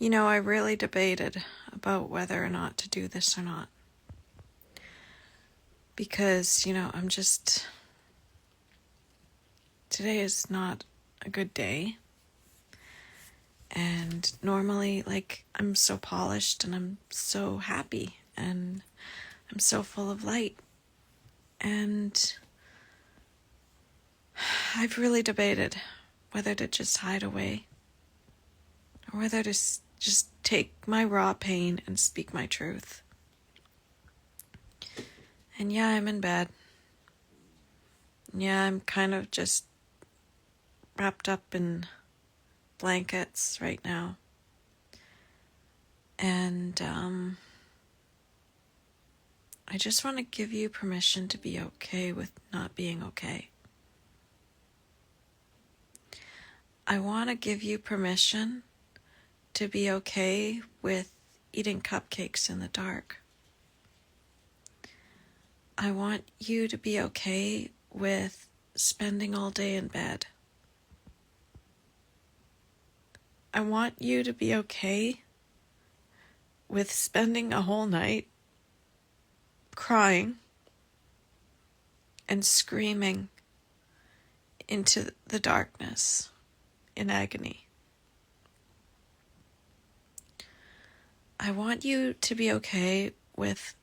I really debated about whether or not to do this or not. Because, today is not a good day. And normally, I'm so polished and I'm so happy and I'm so full of light. And I've really debated whether to just hide away or whether to just take my raw pain and speak my truth. And yeah, I'm in bed. Yeah, I'm kind of just wrapped up in blankets right now. And I just want to give you permission to be okay with not being okay. I want to give you permission to be okay with eating cupcakes in the dark. I want you to be okay with spending all day in bed. I want you to be okay with spending a whole night crying and screaming into the darkness in agony. I want you to be okay with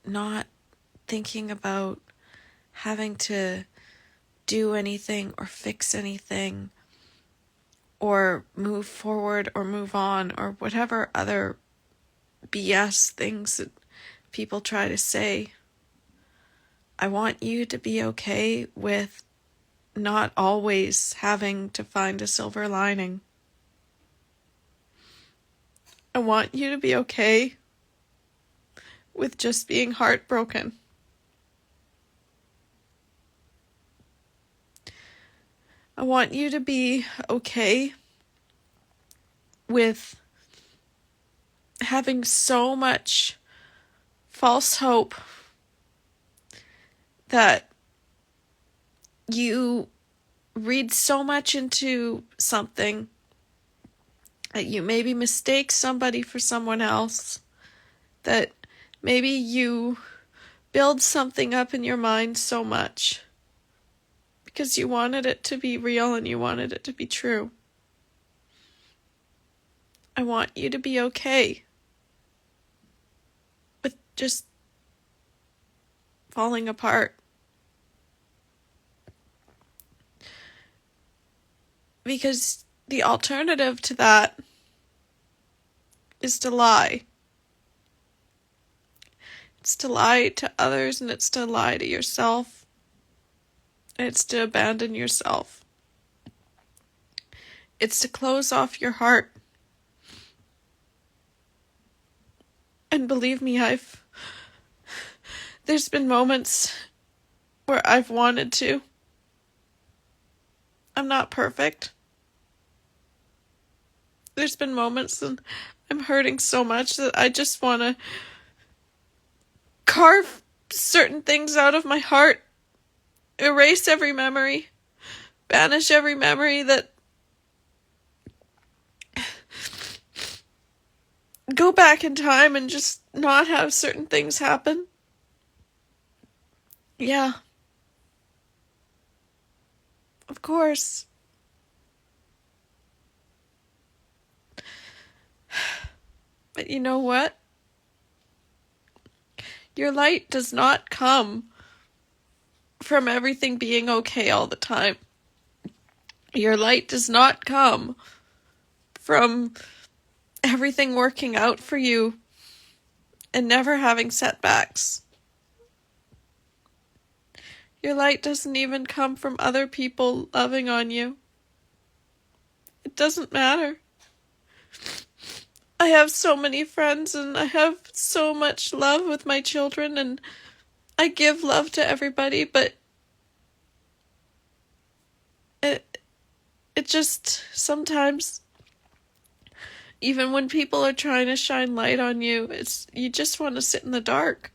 not thinking about having to do anything or fix anything or move forward or move on or whatever other BS things that people try to say. I want you to be okay with not always having to find a silver lining. I want you to be okay with just being heartbroken. I want you to be okay with having so much false hope that you read so much into something that you maybe mistake somebody for someone else, that maybe you build something up in your mind so much because you wanted it to be real and you wanted it to be true. I want you to be okay with just falling apart. Because the alternative to that is to lie. It's to lie to others and it's to lie to yourself. And it's to abandon yourself. It's to close off your heart. And believe me, there's been moments where I've wanted to. I'm not perfect. There's been moments and I'm hurting so much that I just want to carve certain things out of my heart, erase every memory, banish every memory that go back in time and just not have certain things happen. Yeah. Of course. But you know what? Your light does not come from everything being okay all the time. Your light does not come from everything working out for you and never having setbacks. Your light doesn't even come from other people loving on you. It doesn't matter. I have so many friends and I have so much love with my children and I give love to everybody, but it just sometimes, even when people are trying to shine light on you, you just want to sit in the dark.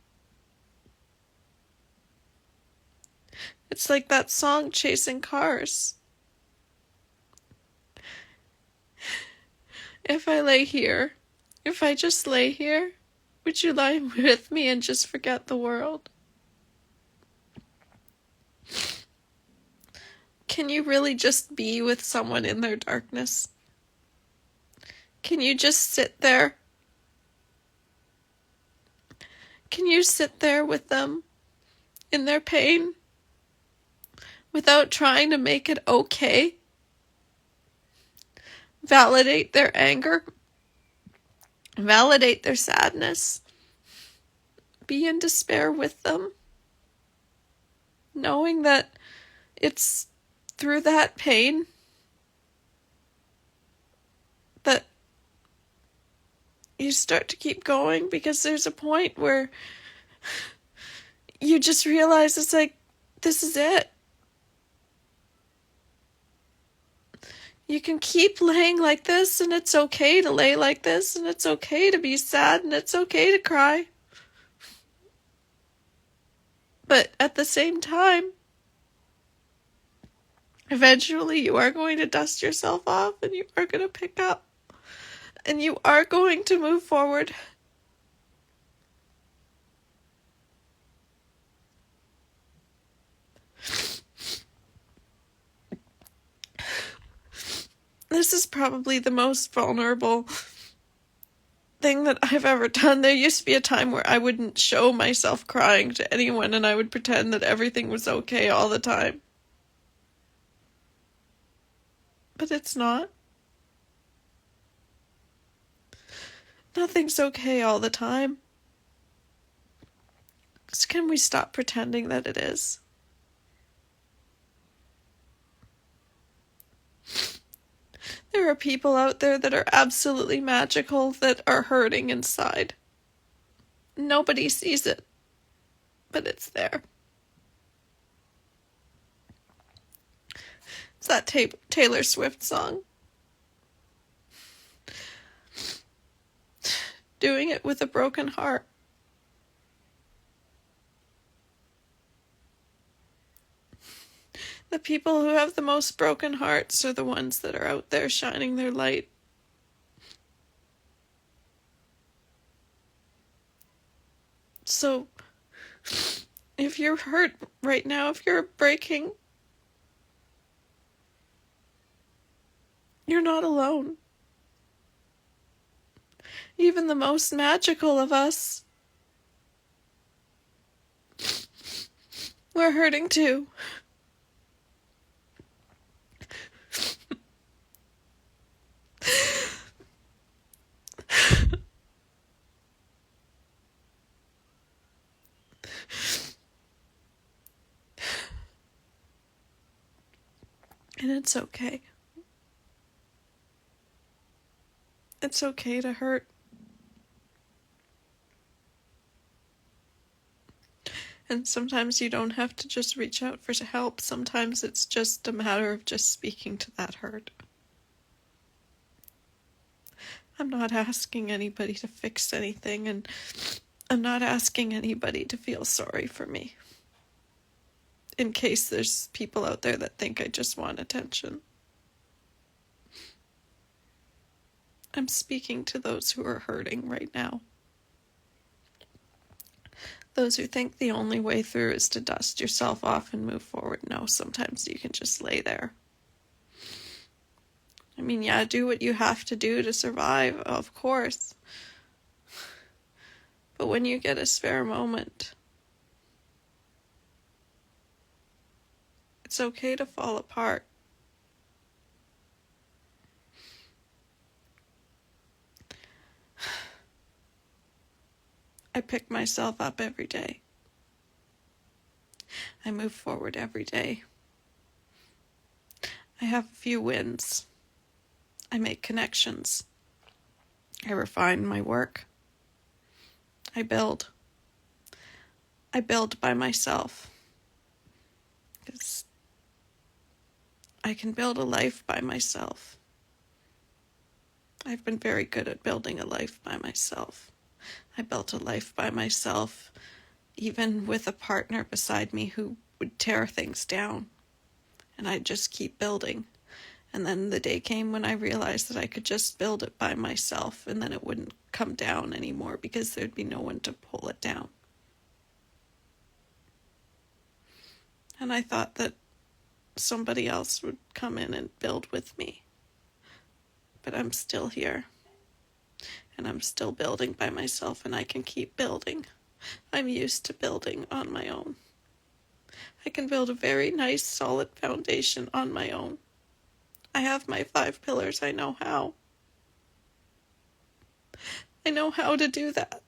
It's like that song, Chasing Cars. if I lay here, if I just lay here, would you lie with me and just forget the world? Can you really just be with someone in their darkness? Can you just sit there? Can you sit there with them in their pain without trying to make it okay? Validate their anger. Validate their sadness. Be in despair with them. Knowing that it's through that pain that you start to keep going, because there's a point where you just realize it's like, this is it. You can keep laying like this, and it's okay to lay like this, and it's okay to be sad, and it's okay to cry. But at the same time, eventually you are going to dust yourself off, and you are going to pick up, and you are going to move forward. This is probably the most vulnerable thing that I've ever done. There used to be a time where I wouldn't show myself crying to anyone, and I would pretend that everything was okay all the time. But it's not. Nothing's okay all the time. So can we stop pretending that it is? There are people out there that are absolutely magical that are hurting inside. Nobody sees it, but it's there. It's that Taylor Swift song. Doing it with a broken heart. The people who have the most broken hearts are the ones that are out there shining their light. So, if you're hurt right now, if you're breaking, you're not alone. Even the most magical of us, we're hurting too. And it's okay. It's okay to hurt. And sometimes you don't have to just reach out for help. Sometimes it's just a matter of just speaking to that hurt. I'm not asking anybody to fix anything, and I'm not asking anybody to feel sorry for me. In case there's people out there that think I just want attention. I'm speaking to those who are hurting right now. Those who think the only way through is to dust yourself off and move forward. No, sometimes you can just lay there. I mean, yeah, do what you have to do to survive, of course. But when you get a spare moment, it's okay to fall apart. I pick myself up every day. I move forward every day. I have a few wins. I make connections. I refine my work. I build. I build by myself. Because I can build a life by myself. I've been very good at building a life by myself. I built a life by myself, even with a partner beside me who would tear things down. And I'd just keep building. And then the day came when I realized that I could just build it by myself, and then it wouldn't come down anymore because there'd be no one to pull it down. And I thought that somebody else would come in and build with me. But I'm still here. And I'm still building by myself, and I can keep building. I'm used to building on my own. I can build a very nice, solid foundation on my own. I have my 5 pillars. I know how. I know how to do that.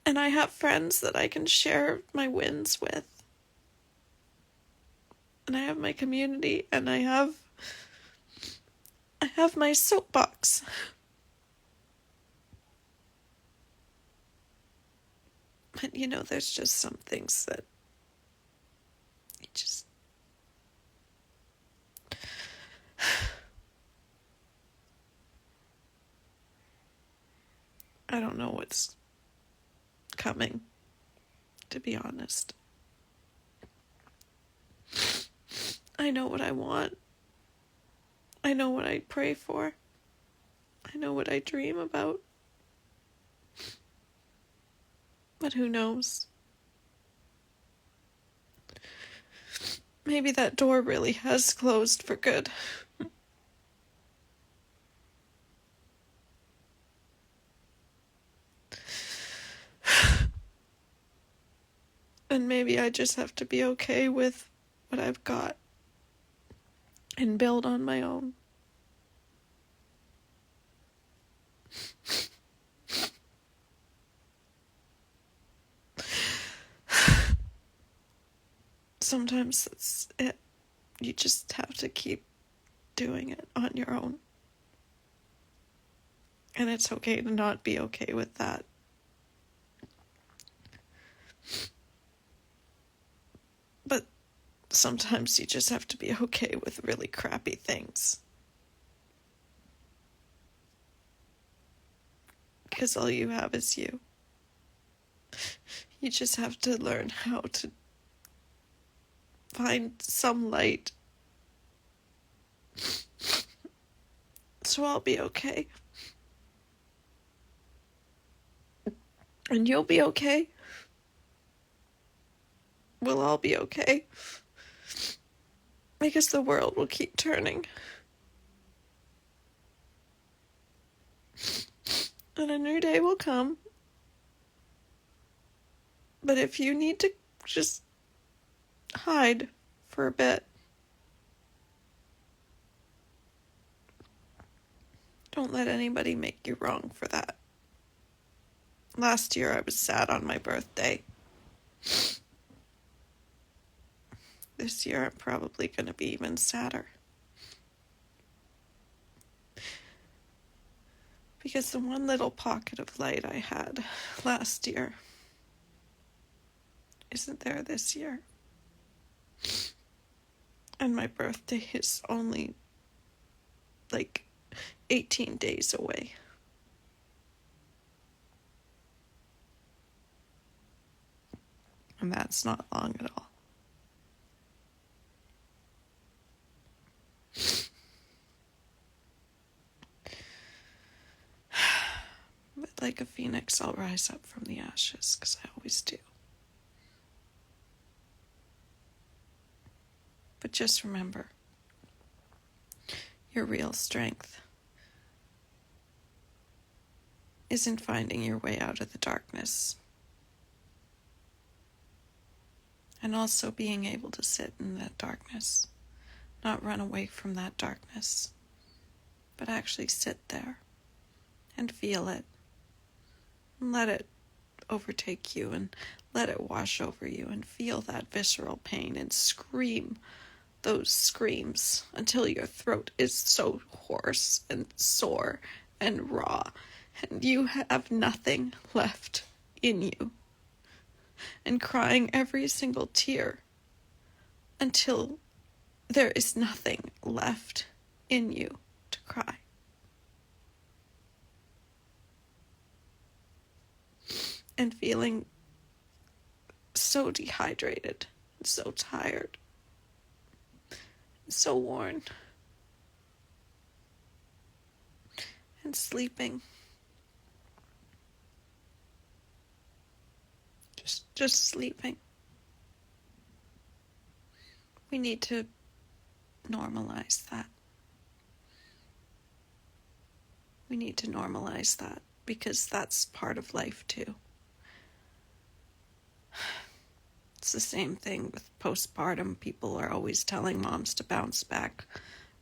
And I have friends that I can share my wins with. And I have my community, and I have my soapbox. But there's just some things that you just... I don't know what's coming, to be honest. I know what I want. I know what I pray for. I know what I dream about. But who knows? Maybe that door really has closed for good. And maybe I just have to be okay with what I've got and build on my own. Sometimes that's it. You just have to keep doing it on your own. And it's okay to not be okay with that. But sometimes you just have to be okay with really crappy things. Because all you have is you. You just have to learn how to find some light. So I'll be okay. And you'll be okay. We'll all be okay. Because the world will keep turning. And a new day will come. But if you need to just hide for a bit, don't let anybody make you wrong for that. Last year I was sad on my birthday. This year I'm probably going to be even sadder. Because the one little pocket of light I had last year isn't there this year. And my birthday is only 18 days away. And that's not long at all. But like a phoenix, I'll rise up from the ashes, because I always do. But just remember, your real strength isn't finding your way out of the darkness. And also being able to sit in that darkness, not run away from that darkness, but actually sit there and feel it. And let it overtake you and let it wash over you and feel that visceral pain and scream those screams until your throat is so hoarse and sore and raw and you have nothing left in you. And crying every single tear until there is nothing left in you to cry. And feeling so so dehydrated, and so tired, and so worn, and sleeping. Just sleeping. We need to normalize that. We need to normalize that, because that's part of life too. It's the same thing with postpartum. People are always telling moms to bounce back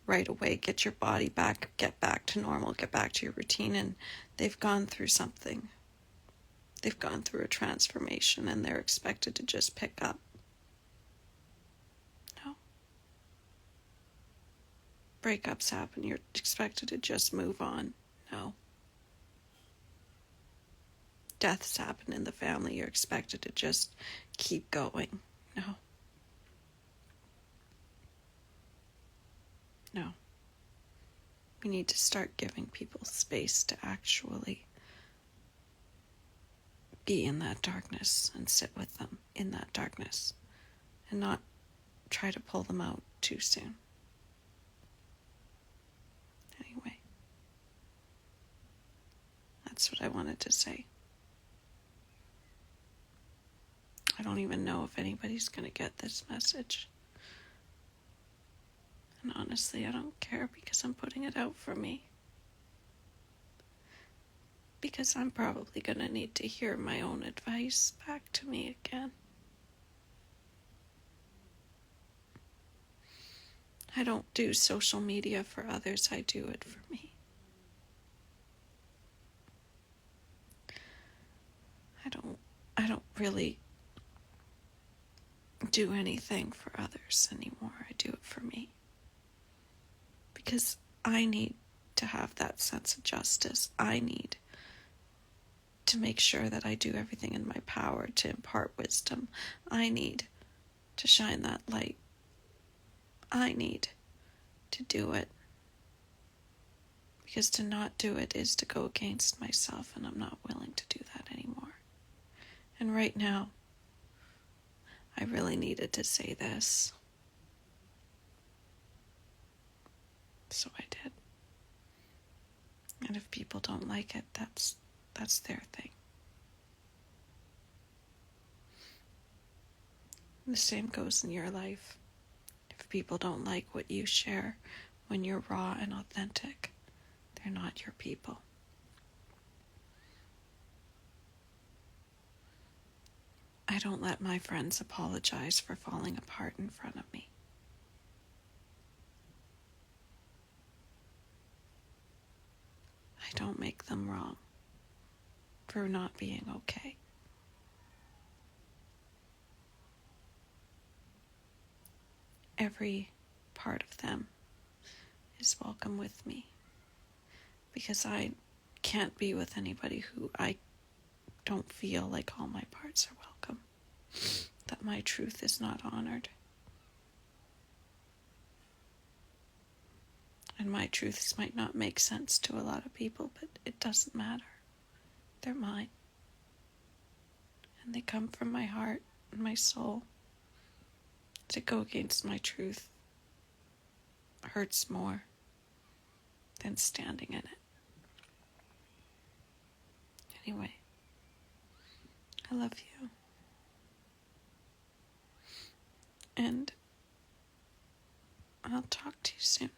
right away, get your body back, get back to normal, get back to your routine, and they've gone through something. They've gone through a transformation, and they're expected to just pick up. No. Breakups happen, you're expected to just move on. No. Deaths happen in the family, you're expected to just keep going. No. No. We need to start giving people space to actually be in that darkness and sit with them in that darkness, and not try to pull them out too soon. Anyway, that's what I wanted to say. I don't even know if anybody's going to get this message. And honestly, I don't care, because I'm putting it out for me. Because I'm probably going to need to hear my own advice back to me again. I don't do social media for others, I do it for me. I don't really do anything for others anymore. I do it for me. Because I need to have that sense of justice. I need to make sure that I do everything in my power to impart wisdom. I need to shine that light. I need to do it. Because to not do it is to go against myself, and I'm not willing to do that anymore. And right now, I really needed to say this. So I did. And if people don't like it, that's their thing. The same goes in your life. If people don't like what you share when you're raw and authentic, they're not your people. I don't let my friends apologize for falling apart in front of me. I don't make them wrong for not being okay. Every part of them is welcome with me, because I can't be with anybody who I don't feel like all my parts are welcome, that my truth is not honored. And my truths might not make sense to a lot of people, but it doesn't matter. They're mine. And they come from my heart and my soul. To go against my truth hurts more than standing in it. Anyway, I love you. And I'll talk to you soon.